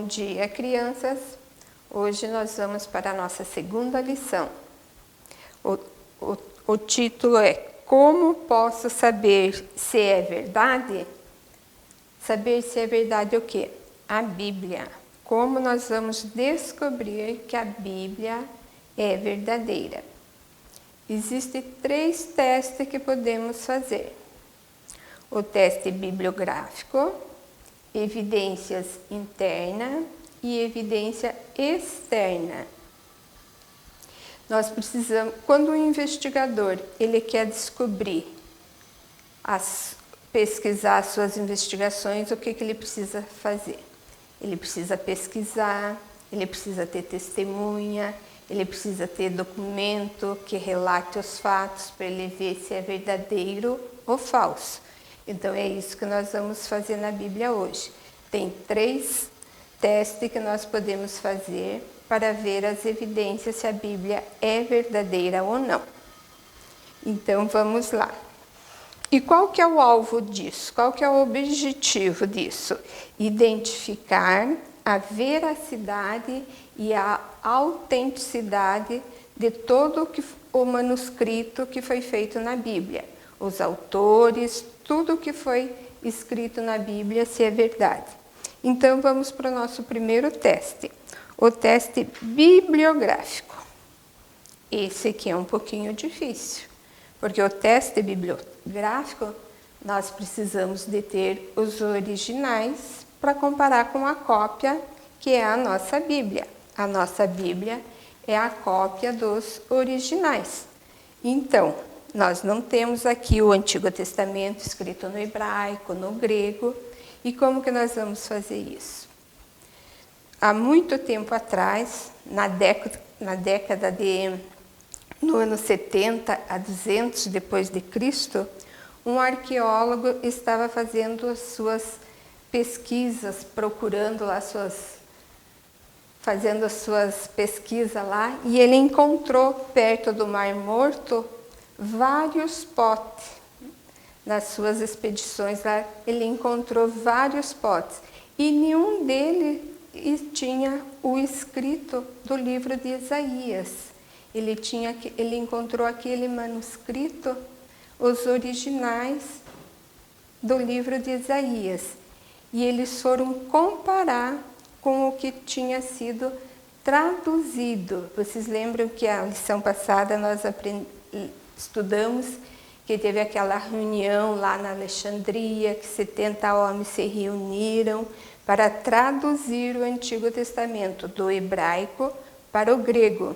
Bom dia, crianças! Hoje nós vamos para a nossa segunda lição. O título é Como posso saber se é verdade? Saber se é verdade o quê? A Bíblia. Como nós vamos descobrir que a Bíblia é verdadeira? Existem 3 testes que podemos fazer. O teste bibliográfico, evidências interna e evidência externa. Nós precisamos, quando o investigador ele quer descobrir, pesquisar as suas investigações, o que ele precisa fazer? Ele precisa pesquisar, ele precisa ter testemunha, ele precisa ter documento que relate os fatos para ele ver se é verdadeiro ou falso. Então é isso que nós vamos fazer na Bíblia hoje. Tem 3 testes que nós podemos fazer para ver as evidências se a Bíblia é verdadeira ou não. Então vamos lá. E qual que é o alvo disso? Qual que é o objetivo disso? Identificar a veracidade e a autenticidade de todo o manuscrito que foi feito na Bíblia. Os autores, tudo que foi escrito na Bíblia, se é verdade. Então vamos para o nosso primeiro teste, o teste bibliográfico. Esse aqui é um pouquinho difícil, porque o teste bibliográfico nós precisamos de ter os originais para comparar com a cópia que é a nossa Bíblia. A nossa Bíblia é a cópia dos originais. Então, nós não temos aqui o Antigo Testamento escrito no hebraico, no grego. E como que nós vamos fazer isso? Há muito tempo atrás, no ano 70 a 200 depois de Cristo, um arqueólogo estava fazendo as suas pesquisas, fazendo as suas pesquisas lá, e ele encontrou perto do Mar Morto vários potes. Nas suas expedições lá, ele encontrou vários potes e nenhum deles tinha o escrito do livro de Isaías. Ele encontrou aquele manuscrito, os originais do livro de Isaías, e eles foram comparar com o que tinha sido traduzido. Vocês lembram que a lição passada nós estudamos que teve aquela reunião lá na Alexandria, que 70 homens se reuniram para traduzir o Antigo Testamento do hebraico para o grego.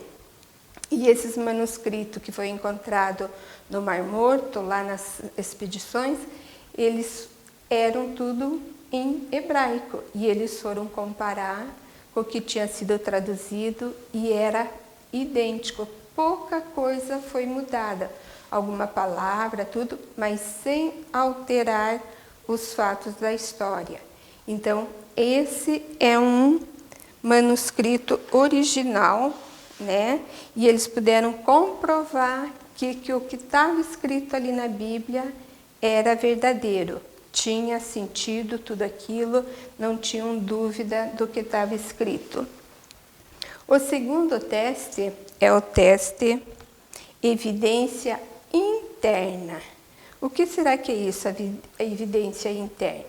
E esses manuscritos que foi encontrado no Mar Morto, lá nas expedições, eles eram tudo em hebraico. E eles foram comparar com o que tinha sido traduzido e era idêntico. Pouca coisa foi mudada. Alguma palavra, tudo, mas sem alterar os fatos da história. Então, esse é um manuscrito original, né? E eles puderam comprovar que o que estava escrito ali na Bíblia era verdadeiro. Tinha sentido tudo aquilo, não tinham dúvida do que estava escrito. O segundo teste é o teste evidência interna. O que será que é isso, a evidência interna?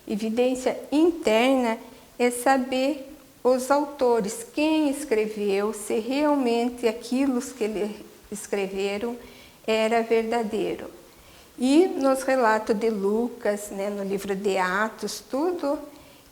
Evidência interna é saber os autores, quem escreveu, se realmente aquilo que eles escreveram era verdadeiro. E nos relatos de Lucas, né, no livro de Atos, tudo,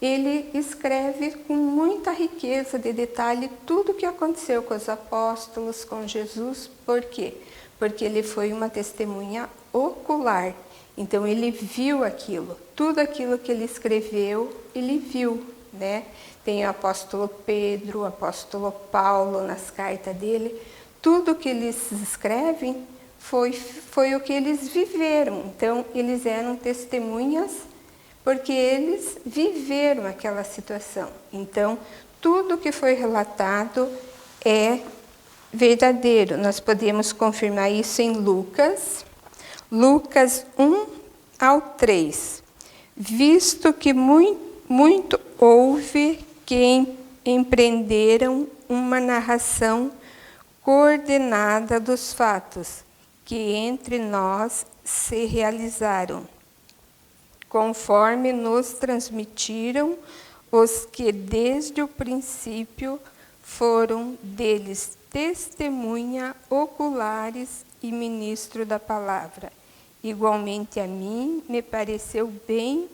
ele escreve com muita riqueza de detalhe tudo o que aconteceu com os apóstolos, com Jesus. Por quê? Porque ele foi uma testemunha ocular. Então, ele viu aquilo. Tudo aquilo que ele escreveu, ele viu, né? Tem o apóstolo Pedro, o apóstolo Paulo, nas cartas dele. Tudo que eles escrevem foi o que eles viveram. Então, eles eram testemunhas porque eles viveram aquela situação. Então, tudo que foi relatado é verdadeiro. Nós podemos confirmar isso em Lucas 1 ao 3. Visto que muito houve que empreenderam uma narração coordenada dos fatos que entre nós se realizaram, conforme nos transmitiram os que desde o princípio foram deles testemunha oculares e ministro da palavra. Igualmente a mim me pareceu bem,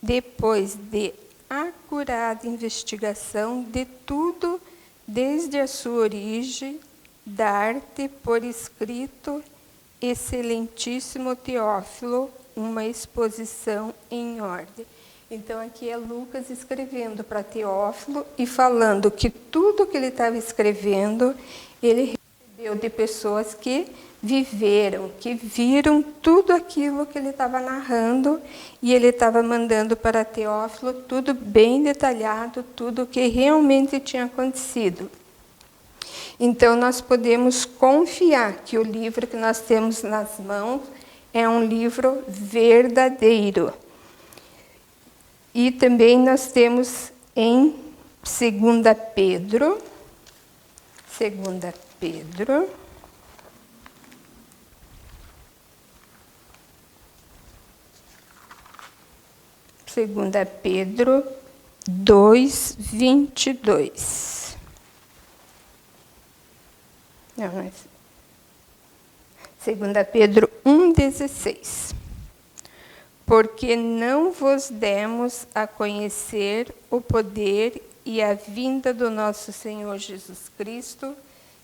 depois de acurada investigação de tudo, desde a sua origem, dar-te por escrito, excelentíssimo Teófilo, uma exposição em ordem. Então, aqui é Lucas escrevendo para Teófilo e falando que tudo que ele estava escrevendo, ele recebeu de pessoas que viveram, que viram tudo aquilo que ele estava narrando, e ele estava mandando para Teófilo tudo bem detalhado, tudo o que realmente tinha acontecido. Então, nós podemos confiar que o livro que nós temos nas mãos é um livro verdadeiro. E também nós temos em 2 Pedro, 2 Pedro 2:22. Não, não é 2 Pedro 1:16. Porque não vos demos a conhecer o poder e a vinda do nosso Senhor Jesus Cristo,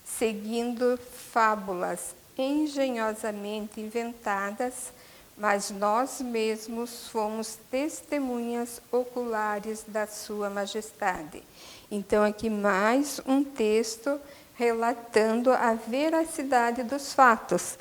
seguindo fábulas engenhosamente inventadas, mas nós mesmos fomos testemunhas oculares da sua majestade. Então, aqui mais um texto relatando a veracidade dos fatos,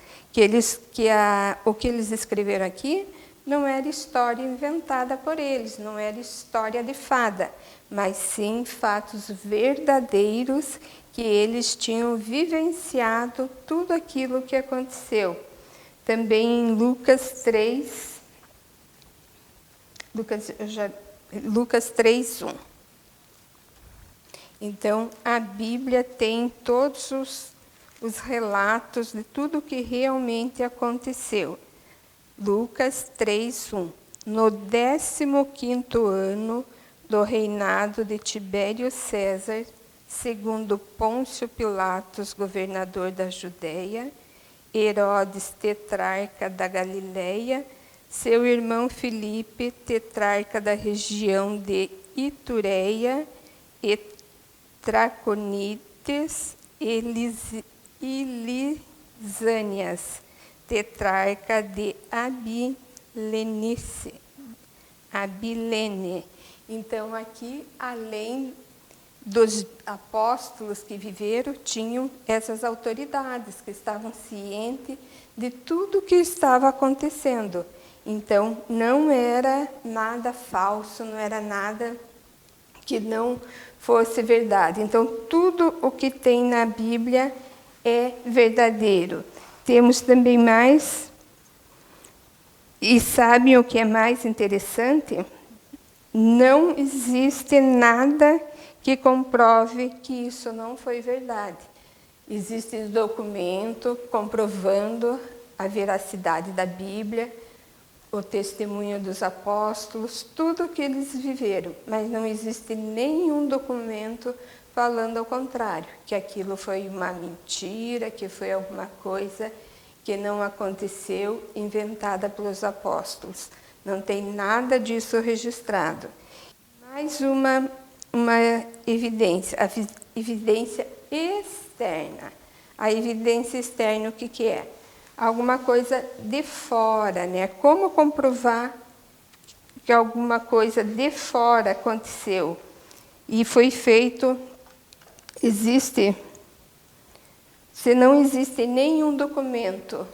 o que eles escreveram aqui não era história inventada por eles, não era história de fada, mas sim fatos verdadeiros que eles tinham vivenciado tudo aquilo que aconteceu. Também em Lucas 3:1. Então, a Bíblia tem todos os relatos de tudo o que realmente aconteceu. Lucas 3:1. No 15º ano do reinado de Tibério César, segundo Pôncio Pilatos, governador da Judéia, Herodes, tetrarca da Galileia, seu irmão Filipe, tetrarca da região de Itureia, e Traconites e Lisânias, tetrarca de Abilene. Então, aqui, além dos apóstolos que viveram, tinham essas autoridades que estavam cientes de tudo o que estava acontecendo. Então, não era nada falso, não era nada que não fosse verdade. Então, tudo o que tem na Bíblia é verdadeiro. Temos também mais, e sabem o que é mais interessante? Não existe nada que comprove que isso não foi verdade. Existe documento comprovando a veracidade da Bíblia, o testemunho dos apóstolos, tudo o que eles viveram, mas não existe nenhum documento falando ao contrário, que aquilo foi uma mentira, que foi alguma coisa que não aconteceu, inventada pelos apóstolos. Não tem nada disso registrado. Mais uma evidência, a evidência externa. A evidência externa, o que é? Alguma coisa de fora, né? Como comprovar que alguma coisa de fora aconteceu? E foi feito, se não existe nenhum documento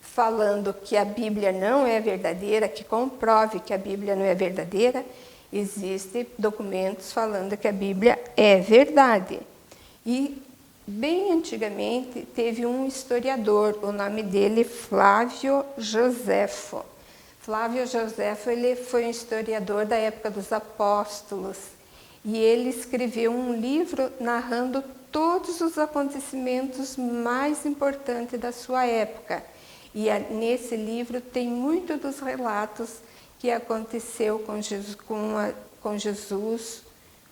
falando que a Bíblia não é verdadeira, que comprove que a Bíblia não é verdadeira, existem documentos falando que a Bíblia é verdade. E bem antigamente, teve um historiador, o nome dele Flávio Joséfo. Flávio Joséfo, ele foi um historiador da época dos apóstolos. E ele escreveu um livro narrando todos os acontecimentos mais importantes da sua época. E nesse livro tem muito dos relatos que aconteceu com Jesus,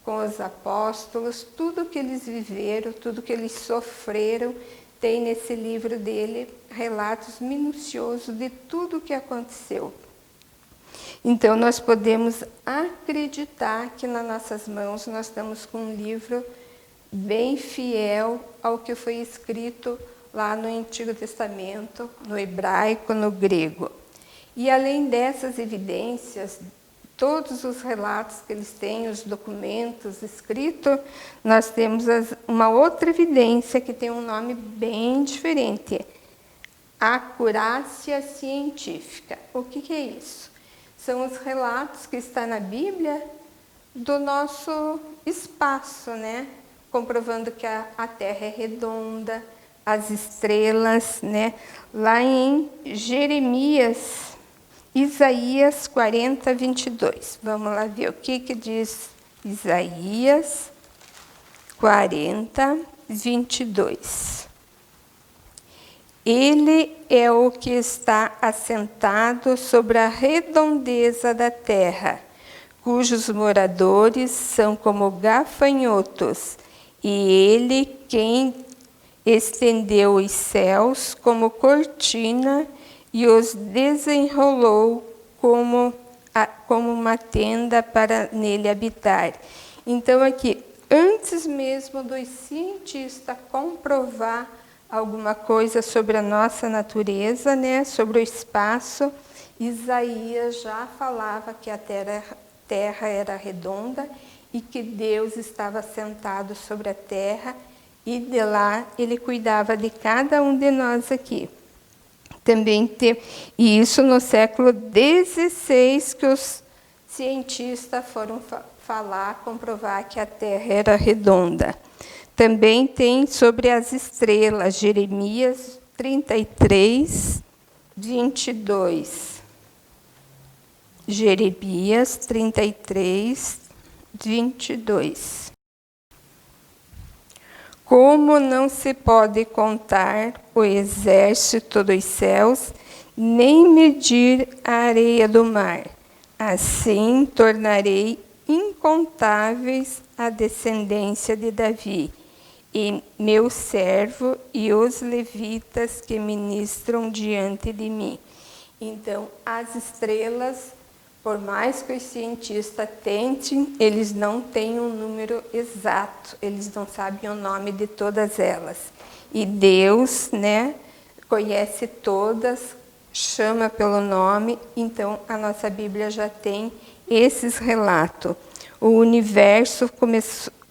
com os apóstolos, tudo que eles viveram, tudo que eles sofreram, tem nesse livro dele relatos minuciosos de tudo o que aconteceu. Então, nós podemos acreditar que nas nossas mãos nós estamos com um livro bem fiel ao que foi escrito lá no Antigo Testamento, no hebraico, no grego. E além dessas evidências, todos os relatos que eles têm, os documentos escritos, nós temos uma outra evidência que tem um nome bem diferente: acurácia científica. O que é isso? São os relatos que estão na Bíblia do nosso espaço, né? Comprovando que a Terra é redonda, as estrelas, né? Lá em Jeremias, Isaías 40, 22. Vamos lá ver o que diz Isaías 40, 22. Ele é o que está assentado sobre a redondeza da terra, cujos moradores são como gafanhotos, e ele quem estendeu os céus como cortina e os desenrolou como uma tenda para nele habitar. Então, aqui, antes mesmo dos cientistas comprovar alguma coisa sobre a nossa natureza, né, sobre o espaço, Isaías já falava que a terra era redonda e que Deus estava sentado sobre a terra e de lá ele cuidava de cada um de nós aqui. Também e isso no século XVI que os cientistas foram comprovar que a Terra era redonda. Também tem sobre as estrelas, Jeremias 33, 22. Jeremias 33, 22. Como não se pode contar o exército dos céus, nem medir a areia do mar, assim tornarei incontáveis a descendência de Davi, e meu servo e os levitas que ministram diante de mim. Então, as estrelas, por mais que os cientistas tentem, eles não têm um número exato, eles não sabem o nome de todas elas. E Deus, né, conhece todas, chama pelo nome, então a nossa Bíblia já tem esses relatos. O universo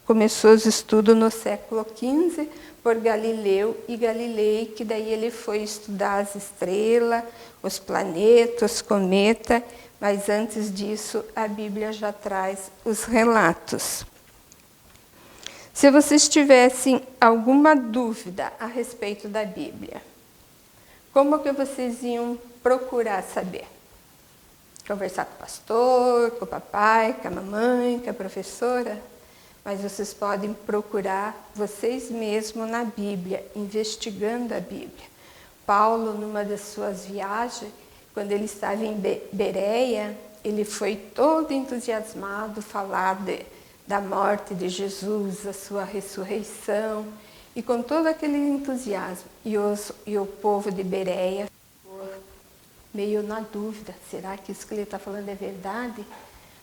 começou os estudos no século XV por Galileu e Galilei, que daí ele foi estudar as estrelas, os planetas, os cometas, mas antes disso a Bíblia já traz os relatos. Se vocês tivessem alguma dúvida a respeito da Bíblia, como que vocês iam procurar saber? Conversar com o pastor, com o papai, com a mamãe, com a professora? Mas vocês podem procurar vocês mesmos na Bíblia, investigando a Bíblia. Paulo, numa das suas viagens, quando ele estava em Bereia, ele foi todo entusiasmado falar da morte de Jesus, da sua ressurreição, e com todo aquele entusiasmo. E o povo de Bereia ficou meio na dúvida, será que isso que ele está falando é verdade?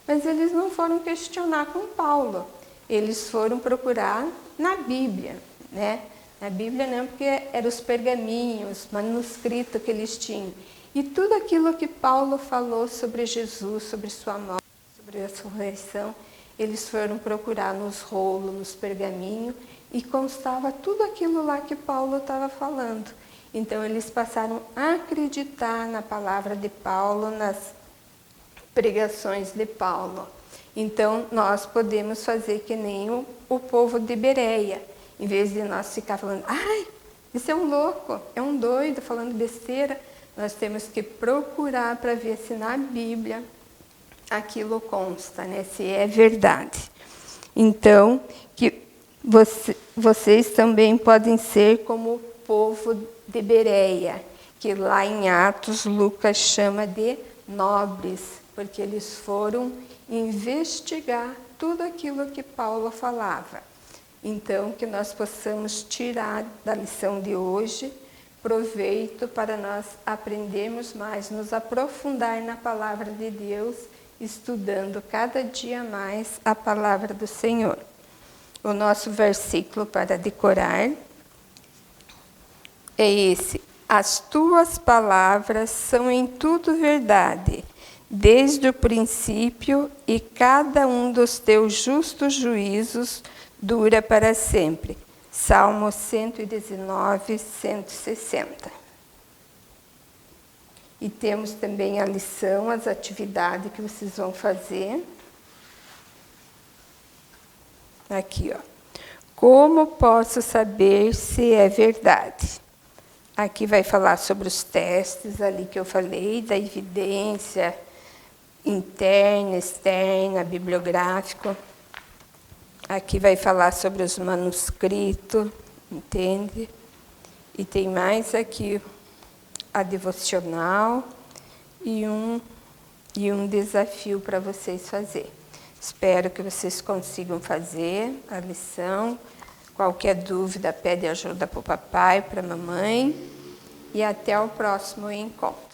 Mas eles não foram questionar com Paulo, eles foram procurar na Bíblia, né? Na Bíblia não, porque eram os pergaminhos, manuscritos que eles tinham. E tudo aquilo que Paulo falou sobre Jesus, sobre sua morte, sobre a ressurreição, eles foram procurar nos rolos, nos pergaminhos, e constava tudo aquilo lá que Paulo estava falando. Então, eles passaram a acreditar na palavra de Paulo, nas pregações de Paulo. Então, nós podemos fazer que nem o povo de Bereia. Em vez de nós ficar falando, ai, isso é um louco, é um doido, falando besteira, nós temos que procurar para ver se na Bíblia aquilo consta, né? Se é verdade. Então, que vocês também podem ser como o povo de Bereia, que lá em Atos Lucas chama de nobres, porque eles foram investigar tudo aquilo que Paulo falava. Então, que nós possamos tirar da lição de hoje proveito para nós aprendermos mais, nos aprofundar na palavra de Deus, estudando cada dia mais a palavra do Senhor. O nosso versículo para decorar é esse: as tuas palavras são em tudo verdade, desde o princípio, e cada um dos teus justos juízos dura para sempre. Salmo 119, 160. E temos também a lição, as atividades que vocês vão fazer. Aqui, ó. Como posso saber se é verdade? Aqui vai falar sobre os testes ali que eu falei, da evidência interna, externa, bibliográfico. Aqui vai falar sobre os manuscritos, entende? E tem mais aqui a devocional e um desafio para vocês fazer. Espero que vocês consigam fazer a lição. Qualquer dúvida, pede ajuda para o papai, para a mamãe. E até o próximo encontro.